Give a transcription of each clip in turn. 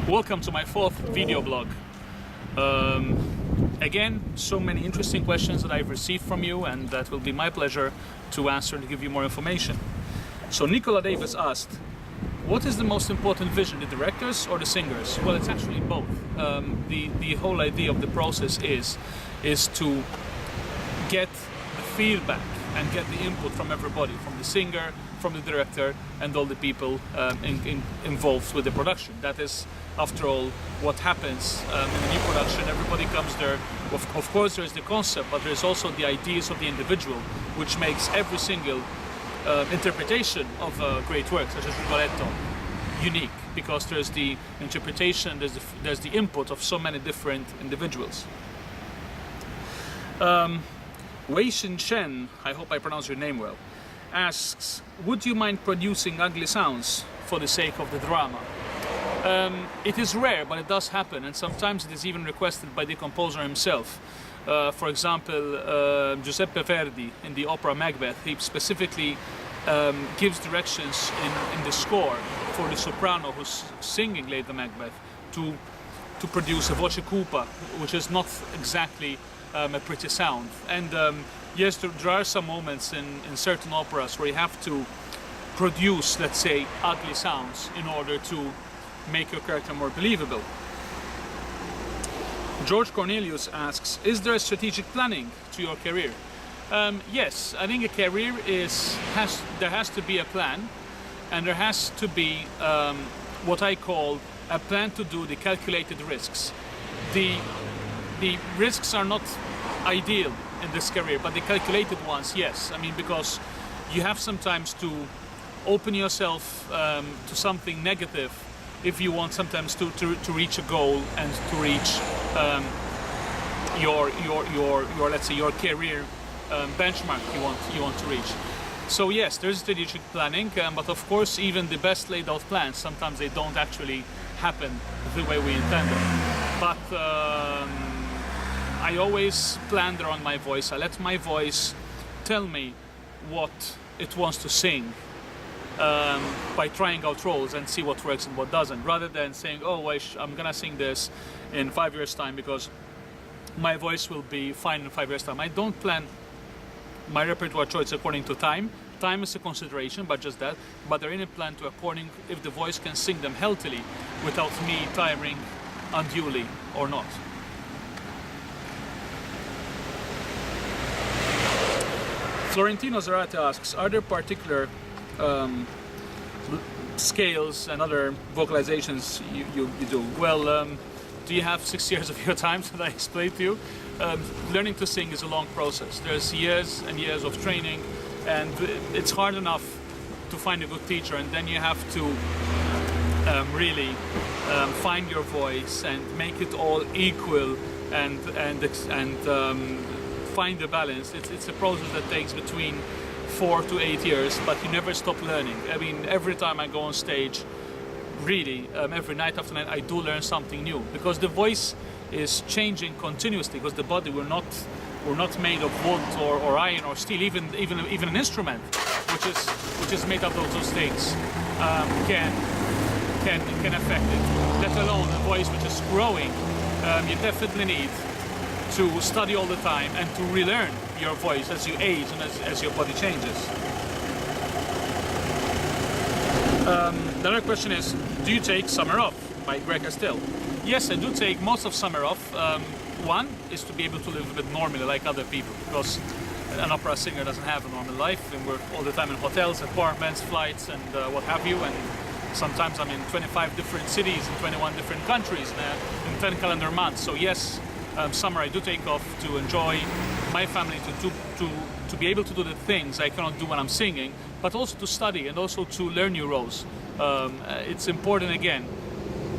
Welcome to my fourth video blog. Again, so many interesting questions that I've received from you, and that will be my pleasure to answer and to give you more information. So Nicola Davis asked, what is the most important vision, the directors or the singers? Well, it's actually both. The whole idea of the process is to get the feedback and get the input from everybody, from the singer, from the director, and all the people involved with the production. That is, after all, what happens in a new production. Everybody comes there. Of course, there is the concept, but there's also the ideas of the individual, which makes every single interpretation of a great work, such as Rigoletto, unique, because there's the interpretation, there's the input of so many different individuals. Wei Xin Chen, I hope I pronounce your name well, asks, would you mind producing ugly sounds for the sake of the drama? It is rare, but it does happen, and sometimes it is even requested by the composer himself. For example, Giuseppe Verdi in the opera Macbeth, he specifically gives directions in the score for the soprano who's singing Lady Macbeth to produce a voce cupa, which is not exactly a pretty sound. And yes, there are some moments in certain operas where you have to produce, let's say, ugly sounds in order to make your character more believable. George Cornelius asks, is there a strategic planning to your career? Yes, I think a career there has to be a plan, and there has to be what I call a plan to do the calculated risks. The risks are not ideal in this career, but the calculated ones, yes. I mean, because you have sometimes to open yourself to something negative if you want sometimes to reach a goal and to reach your let's say your career benchmark you want to reach. So yes, there's strategic planning, but of course even the best laid out plans, sometimes they don't actually happen the way we intended. But I always plan around my voice. I let my voice tell me what it wants to sing by trying out roles and see what works and what doesn't, rather than saying, oh, I'm gonna sing this in 5 years time because my voice will be fine in 5 years time. I don't plan my repertoire choice according to time. Time is a consideration, but just that. But there is a plan to according if the voice can sing them healthily without me tiring unduly or not. Florentino Zarate asks, are there particular scales and other vocalizations you do? Well, do you have 6 years of your time that I explained to you? Learning to sing is a long process. There's years and years of training, and it's hard enough to find a good teacher, and then you have to really find your voice and make it all equal and find the balance. It's a process that takes between 4 to 8 years, but you never stop learning. I mean, every time I go on stage, really, every night after night, I do learn something new, because the voice is changing continuously, because the body, we're not made of wood or iron or steel. Even an instrument which is made up of those things can affect it, let alone a voice which is growing. You definitely need to study all the time and to relearn your voice as you age and as your body changes. Another question is, do you take summer off? By Greg Castell. Yes, I do take most of summer off. One is to be able to live a bit normally like other people, because an opera singer doesn't have a normal life, and we're all the time in hotels, apartments, flights, and what have you, and sometimes I'm in 25 different cities in 21 different countries in 10 calendar months. So yes, summer I do take off to enjoy my family, to be able to do the things I cannot do when I'm singing, but also to study and also to learn new roles. It's important, again,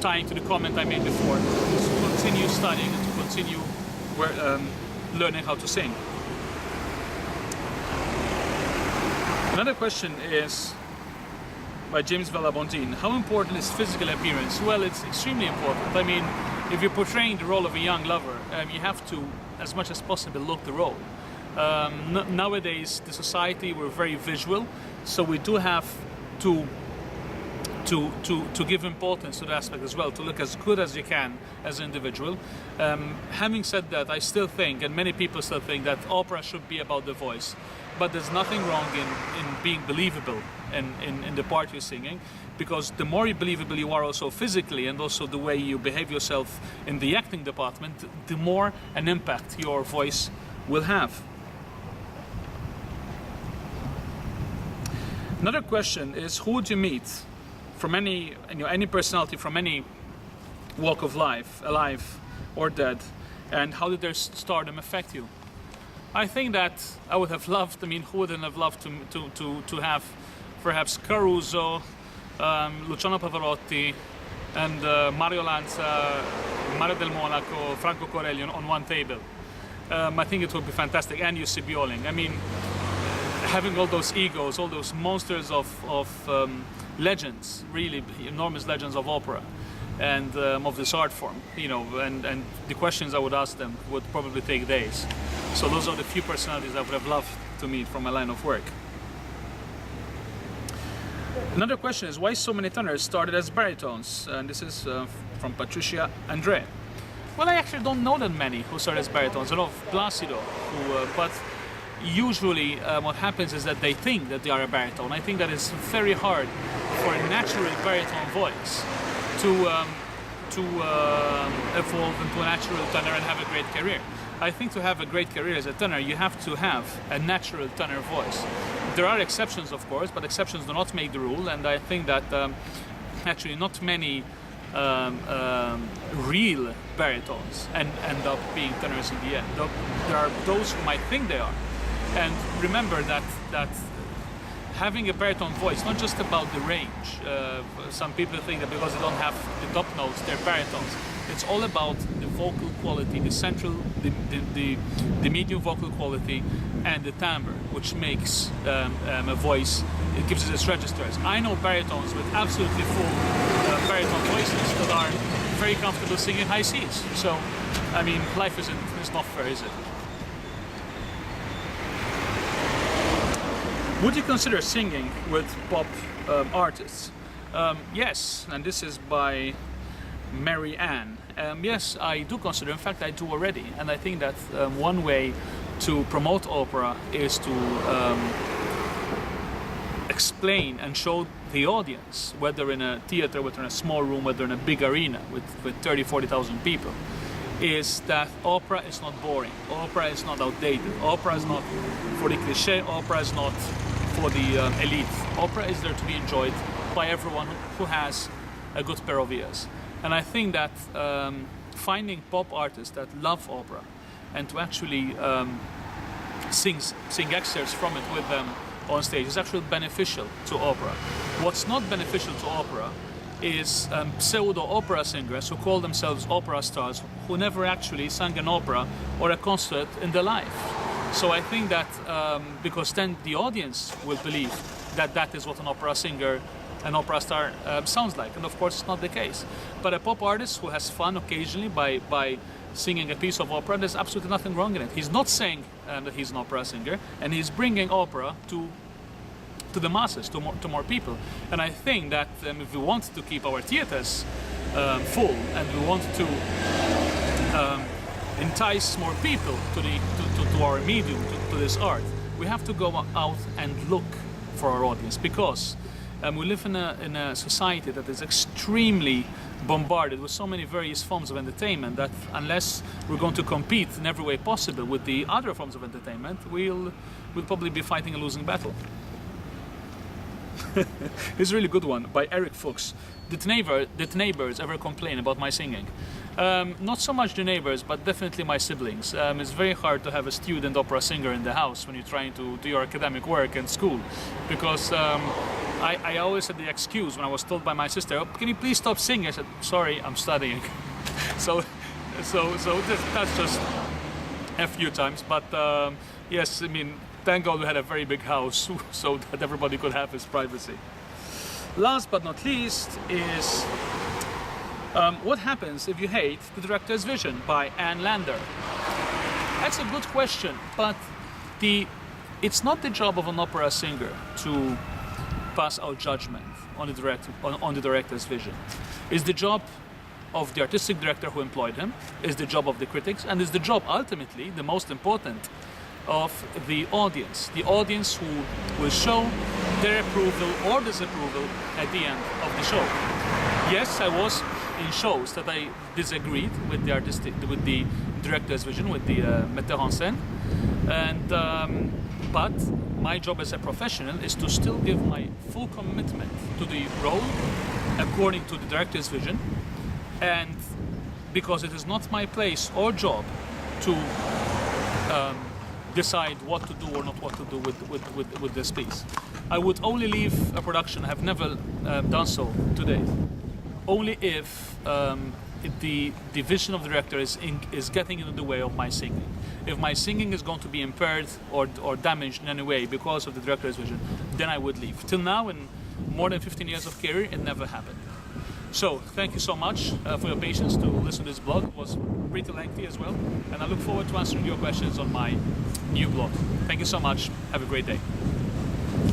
tying to the comment I made before, to continue studying and to continue learning how to sing. Another question is by James Vallabondine. How important is physical appearance? Well, it's extremely important. I mean, if you're portraying the role of a young lover, you have to, as much as possible, look the role. Nowadays, the society, we're very visual, so we do have to to give importance to the aspect as well, to look as good as you can as an individual. Having said that, I still think, and many people still think, that opera should be about the voice. But there's nothing wrong in being believable in the part you're singing, because the more believable you are also physically, and also the way you behave yourself in the acting department, the more an impact your voice will have. Another question is, who would you meet from any personality from any walk of life, alive or dead, and how did their stardom affect you? I think that I would have loved, who wouldn't have loved to have perhaps Caruso, Luciano Pavarotti, and Mario Lanza, Mario del Monaco, Franco Corelli on one table. I think it would be fantastic, and Jussi Björling. Having all those egos, all those monsters of legends, really enormous legends of opera and of this art form, and the questions I would ask them would probably take days. So those are the few personalities I would have loved to meet from my line of work. Another question is, why so many tenors started as baritones? And this is from Patricia Andre. Well, I actually don't know that many who started as baritones. I know of Placido, but usually what happens is that they think that they are a baritone. I think that it's very hard for a natural baritone voice to evolve into a natural tenor and have a great career. I think to have a great career as a tenor, you have to have a natural tenor voice. There are exceptions, of course, but exceptions do not make the rule, and I think that actually not many real baritones end up being tenors in the end. There are those who might think they are. And remember that having a baritone voice, not just about the range. Some people think that because they don't have the top notes, they're baritones. It's all about the vocal quality, the central, the medium vocal quality, and the timbre, which makes a voice, it gives it its registers. I know baritones with absolutely full baritone voices that are very comfortable singing high Cs. So, life is not fair, is it? Would you consider singing with pop artists? Yes, and this is by Mary Ann. Yes, I do consider, in fact I do already, and I think that one way to promote opera is to explain and show the audience, whether in a theater, whether in a small room, whether in a big arena with 30, 40,000 people, is that opera is not boring, opera is not outdated, opera is not for the cliché, opera is not for the elite. Opera is there to be enjoyed by everyone who has a good pair of ears. And I think that finding pop artists that love opera and to actually sing excerpts from it with them on stage is actually beneficial to opera. What's not beneficial to opera is pseudo-opera singers who call themselves opera stars who never actually sang an opera or a concert in their life. So I think that because then the audience will believe that that is what an opera singer, an opera star sounds like, and of course it's not the case. But a pop artist who has fun occasionally by singing a piece of opera, there's absolutely nothing wrong in it. He's not saying that he's an opera singer, and he's bringing opera to the masses, to more people. And I think that if we want to keep our theaters full and we want to entice more people to our medium, to this art, we have to go out and look for our audience, because we live in a society that is extremely bombarded with so many various forms of entertainment that unless we're going to compete in every way possible with the other forms of entertainment, we'll probably be fighting a losing battle. This is a really good one by Eric Fuchs. Did neighbors ever complain about my singing? Not so much the neighbors, but definitely my siblings. It's very hard to have a student opera singer in the house when you're trying to do your academic work in school, because I always had the excuse when I was told by my sister, "Oh, can you please stop singing?" I said, "Sorry, I'm studying." so that's just a few times, but yes, thank God we had a very big house so that everybody could have his privacy. Last but not least is what happens if you hate the director's vision, by Anne Lander. That's a good question, but it's not the job of an opera singer to pass out judgment on the director's vision. It's the job of the artistic director who employed him, is the job of the critics, and is the job, ultimately, the most important, of the audience who will show their approval or disapproval at the end of the show. Yes, I was in shows that I disagreed with the director's vision, with the metteur en scène, and but my job as a professional is to still give my full commitment to the role according to the director's vision, and because it is not my place or job to decide what to do or not what to do with this piece. I would only leave a production, I have never done so to date, only if the vision of the director is getting into the way of my singing. If my singing is going to be impaired or damaged in any way because of the director's vision, then I would leave. Till now, in more than 15 years of career, it never happened. So, thank you so much for your patience to listen to this blog. It was pretty lengthy as well, and I look forward to answering your questions on my new blog. Thank you so much. Have a great day.